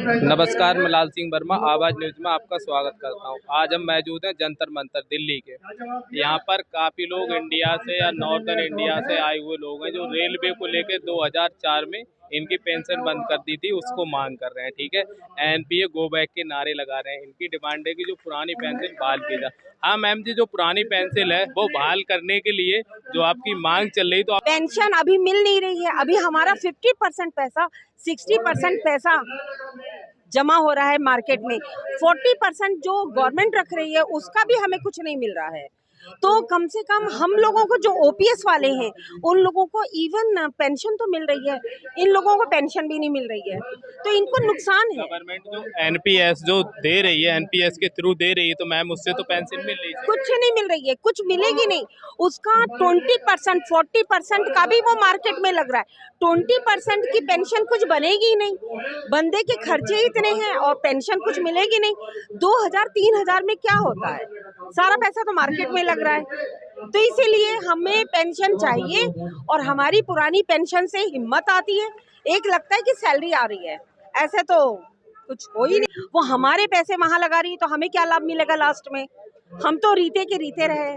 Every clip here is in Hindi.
नमस्कार, मैं लाल सिंह वर्मा आवाज़ न्यूज़ में आपका स्वागत करता हूं। आज हम मौजूद हैं जंतर मंतर दिल्ली के। यहां पर काफ़ी लोग इंडिया से या नॉर्दर्न इंडिया से आए हुए लोग हैं जो रेलवे को लेकर 2004 में इनकी पेंशन बंद कर दी थी, उसको मांग कर रहे हैं। ठीक है, एनपीए गो बैक के नारे लगा रहे हैं। इनकी डिमांड है कि जो पुरानी पेंशन बहाल की जाए। हाँ मैम जी, जो पुरानी पेंशन है वो बहाल करने के लिए जो आपकी मांग चल रही, तो पेंशन अभी मिल नहीं रही है। अभी हमारा 50% पैसा, 60% पैसा जमा हो रहा है मार्केट में। 40% जो गवर्नमेंट रख रही है उसका भी हमें कुछ नहीं मिल रहा है। तो कम से कम हम लोगों को, जो ओपीएस वाले हैं, उन लोगों को इवन पेंशन तो मिल रही है, इन लोगों को पेंशन भी नहीं मिल रही है, तो इनको नुकसान है। गवर्नमेंट जो एनपीएस जो दे रही है, एनपीएस के थ्रू दे रही है, तो मैम उससे तो पेंशन मिल रही है। कुछ नहीं मिल रही है, कुछ मिलेगी नहीं। उसका 20%, 40% का भी वो मार्केट में लग रहा है। 20% की पेंशन कुछ बनेगी नहीं, बंदे के खर्चे इतने हैं और पेंशन कुछ मिलेगी नहीं। 2000-3000 में क्या होता है? सारा पैसा तो मार्केट में लग रहा है। तो इसीलिए हमें पेंशन चाहिए, और हमारी पुरानी पेंशन से हिम्मत आती है। एक लगता है कि सैलरी आ रही है, ऐसे तो कुछ हो ही नहीं। वो हमारे पैसे वहां लगा रही है, तो हमें क्या लाभ मिलेगा लास्ट में? हम तो रीते के रीते रहे,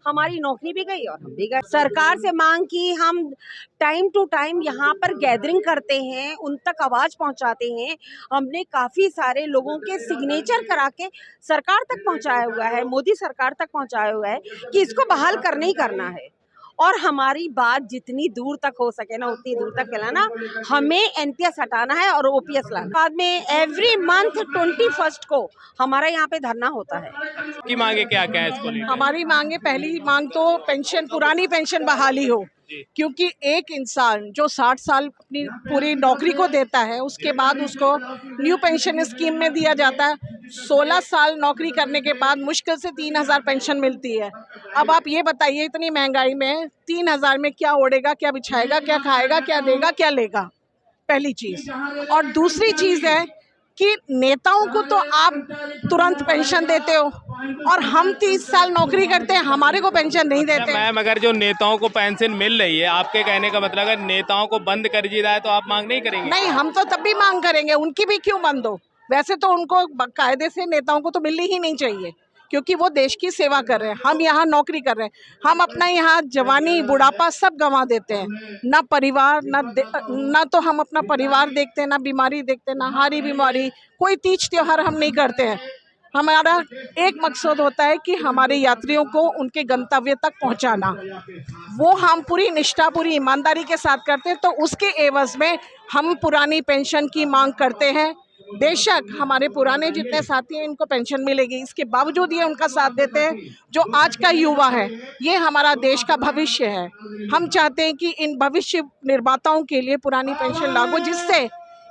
हमारी नौकरी भी गई और हम भी गए। सरकार से मांग की, हम टाइम टू टाइम यहाँ पर गैदरिंग करते हैं, उन तक आवाज पहुँचाते हैं। हमने काफी सारे लोगों के सिग्नेचर करा के सरकार तक पहुँचाया हुआ है, मोदी सरकार तक पहुँचाया हुआ है कि इसको बहाल करना ही करना है। और हमारी बात जितनी दूर तक हो सके ना, उतनी दूर तक फैलाना। हमें एनपीएस हटाना है और ओपीएस लाना। बाद में एवरी मंथ 21 को हमारा यहाँ पे धरना होता है। की मांगे क्या क्या है इसको लेकर? हमारी मांगे, पहली मांग तो पेंशन, पुरानी पेंशन बहाली हो। क्योंकि एक इंसान जो 60 साल अपनी पूरी नौकरी को देता है, उसके बाद उसको न्यू पेंशन स्कीम में दिया जाता है। 16 साल नौकरी करने के बाद मुश्किल से 3000 पेंशन मिलती है। अब आप ये बताइए, इतनी महंगाई में 3000 में क्या ओढ़ेगा, क्या बिछाएगा, क्या खाएगा, क्या देगा, क्या लेगा? पहली चीज। और दूसरी चीज है कि नेताओं को तो आप तुरंत पेंशन देते हो, और हम 30 साल नौकरी करते हैं, हमारे को पेंशन नहीं देते। मैम, अगर जो नेताओं को पेंशन मिल रही है, आपके कहने का मतलब अगर नेताओं को बंद कर दी जाए तो आप मांग नहीं करेंगे? नहीं, हम तो तब भी मांग करेंगे, उनकी भी क्यों बंद हो? वैसे तो उनको कायदे से नेताओं को तो मिलनी ही नहीं चाहिए, क्योंकि वो देश की सेवा कर रहे हैं। हम यहाँ नौकरी कर रहे हैं, हम अपना यहाँ जवानी बुढ़ापा सब गंवा देते हैं। ना परिवार, ना तो हम अपना परिवार देखते हैं, ना बीमारी देखते हैं, ना हारी बीमारी। कोई तीज त्योहार हम नहीं करते हैं। हमारा एक मकसद होता है कि हमारे यात्रियों को उनके गंतव्य तक पहुंचाना। वो हम पूरी निष्ठा, पूरी ईमानदारी के साथ करते हैं। तो उसके एवज में हम पुरानी पेंशन की मांग करते हैं। बेशक हमारे पुराने जितने साथी हैं, इनको पेंशन मिलेगी, इसके बावजूद ये उनका साथ देते हैं। जो आज का युवा है, ये हमारा देश का भविष्य है। हम चाहते हैं कि इन भविष्य निर्माताओं के लिए पुरानी पेंशन लागू, जिससे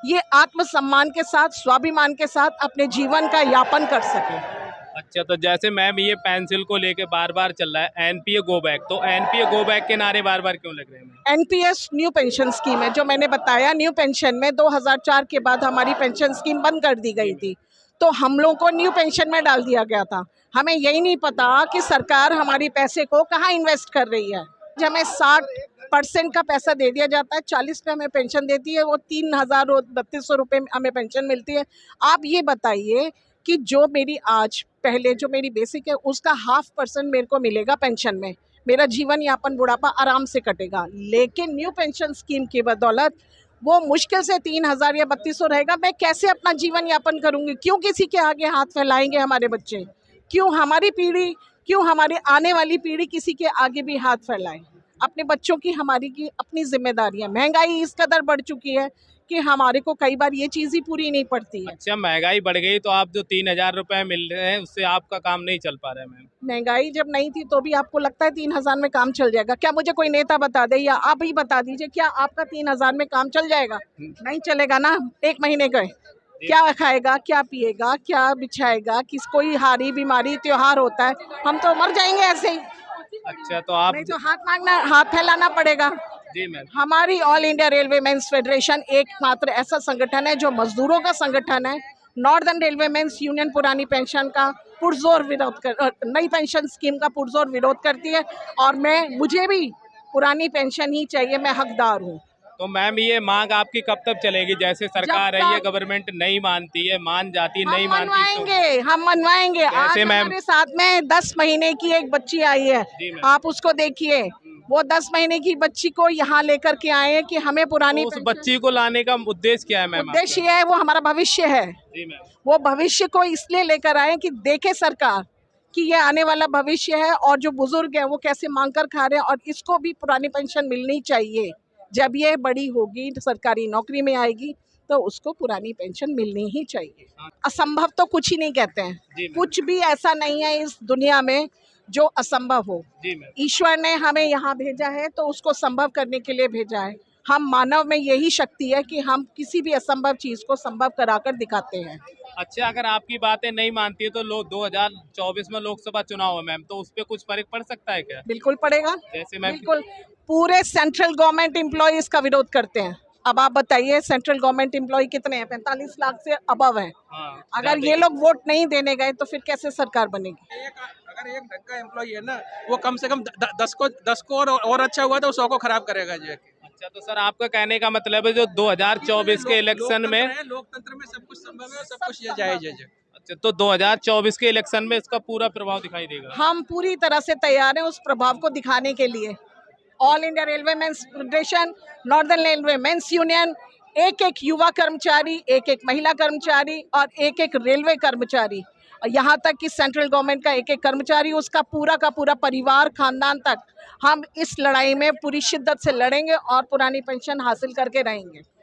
ये आत्मसम्मान के साथ, स्वाभिमान के साथ अपने जीवन का यापन कर सके। अच्छा, तो जैसे मैम ये पेंसिल को लेके बार बार चल रहा है एनपीए गो बैक, तो एनपीए गो बैक के नारे बार बार क्यों लग रहे हैं? एनपीएस न्यू पेंशन स्कीम है, जो मैंने बताया। न्यू पेंशन में 2004 के बाद हमारी पेंशन स्कीम बंद कर दी गई थी, तो हम लोग को न्यू पेंशन में डाल दिया गया था। हमें यही नहीं पता कि सरकार हमारी पैसे को कहाँ इन्वेस्ट कर रही है। जब हमें 60% का पैसा दे दिया जाता है, 40 पे हमें पेंशन देती है, वो 3032 रुपये हमें पेंशन मिलती है। आप ये बताइए कि जो मेरी आज पहले जो मेरी बेसिक है, उसका 0.5% मेरे को मिलेगा पेंशन में। मेरा जीवन यापन, बुढ़ापा आराम से कटेगा। लेकिन न्यू पेंशन स्कीम की बदौलत वो मुश्किल से 3000 या 3200 रहेगा। मैं कैसे अपना जीवन यापन करूंगी? क्यों किसी के आगे हाथ फैलाएंगे हमारे बच्चे? क्यों हमारी पीढ़ी, क्यों हमारी आने वाली पीढ़ी किसी के आगे भी हाथ फैलाए? अपने बच्चों की, हमारी की अपनी जिम्मेदारियां। महंगाई इस कदर बढ़ चुकी है कि हमारे को कई बार ये चीज़ ही पूरी नहीं पड़ती है। अच्छा, महंगाई बढ़ गई तो आप जो 3000 रुपए मिल रहे हैं उससे आपका काम नहीं चल पा रहा है मैम? महंगाई जब नहीं थी तो भी आपको लगता है 3000 में काम चल जाएगा? क्या मुझे कोई नेता बता दे, या आप ही बता दीजिए, क्या आपका 3000 में काम चल जाएगा? नहीं चलेगा ना। 1 महीने गए, क्या खाएगा, क्या पिएगा, क्या बिछाएगा? किस कोई हारी बीमारी त्योहार होता है, हम तो मर जाएंगे ऐसे ही। अच्छा, तो आप नहीं तो हाथ फैलाना पड़ेगा। जी मैम। हमारी all India railway men's federation एकमात्र ऐसा संगठन है जो मजदूरों का संगठन है। नॉर्दर्न रेलवे मेंस यूनियन पुरानी पेंशन का पुरजोर विरोध कर, नई पेंशन स्कीम का पुरजोर विरोध करती है। और मुझे भी पुरानी पेंशन ही चाहिए, मैं हकदार हूँ। तो मैम ये मांग आपकी कब तक चलेगी? जैसे सरकार है, ये गवर्नमेंट नहीं मानती है, मान जाती है, नहीं मानती मनवाएंगे, हम मनवाएंगे। आज कैसे मैम? हमारे साथ में 10 महीने की एक बच्ची आई है, जी मैम। आप उसको देखिए, वो 10 महीने की बच्ची को यहाँ लेकर के आए हैं कि हमें पुरानी तो उस बच्ची को लाने का उद्देश्य क्या है मैम? उद्देश्य है, वो हमारा भविष्य है। जी मैम। वो भविष्य को इसलिए लेकर आए कि देखे सरकार कि ये आने वाला भविष्य है और जो बुजुर्ग है वो कैसे मांग कर खा रहे हैं, और इसको भी पुरानी पेंशन मिलनी चाहिए। जब ये बड़ी होगी, सरकारी नौकरी में आएगी, तो उसको पुरानी पेंशन मिलनी ही चाहिए। असंभव तो कुछ ही नहीं कहते हैं, कुछ भी ऐसा नहीं है इस दुनिया में जो असंभव हो। जी मैम। ईश्वर ने हमें यहाँ भेजा है तो उसको संभव करने के लिए भेजा है। हम मानव में यही शक्ति है कि हम किसी भी असंभव चीज को संभव कराकर दिखाते हैं। अच्छा, अगर आपकी बातें नहीं मानती है तो लोग 2024 में लोकसभा चुनाव है मैम, तो उस पर कुछ फर्क पड़ सकता है क्या? बिल्कुल पड़ेगा, जैसे मैम बिल्कुल। पूरे सेंट्रल गवर्नमेंट एम्प्लॉयज का विरोध करते हैं। अब आप बताइए, सेंट्रल गवर्नमेंट एम्प्लॉय कितने हैं? 45 लाख से अबव है। हाँ, अगर ये लोग वोट नहीं देने गए तो फिर कैसे सरकार बनेगी? अगर एक ढंग का एम्प्लॉय है ना, वो कम से कम 10 को और अच्छा हुआ तो 100 को खराब करेगा जी। अच्छा, तो सर आपका कहने का मतलब है जो 2024 के इलेक्शन में लोकतंत्र में सब कुछ संभव है, सब कुछ ये जायज है जी। अच्छा, तो 2024 के इलेक्शन में इसका पूरा प्रभाव दिखाई देगा? हम पूरी तरह से तैयार हैं उस प्रभाव को दिखाने के लिए। All India railway men's federation, northern railway men's union, एक युवा कर्मचारी, एक महिला कर्मचारी और एक रेलवे कर्मचारी, यहाँ तक कि सेंट्रल गवर्नमेंट का एक कर्मचारी, उसका पूरा का पूरा परिवार, खानदान तक, हम इस लड़ाई में पूरी शिद्दत से लड़ेंगे और पुरानी पेंशन हासिल करके रहेंगे।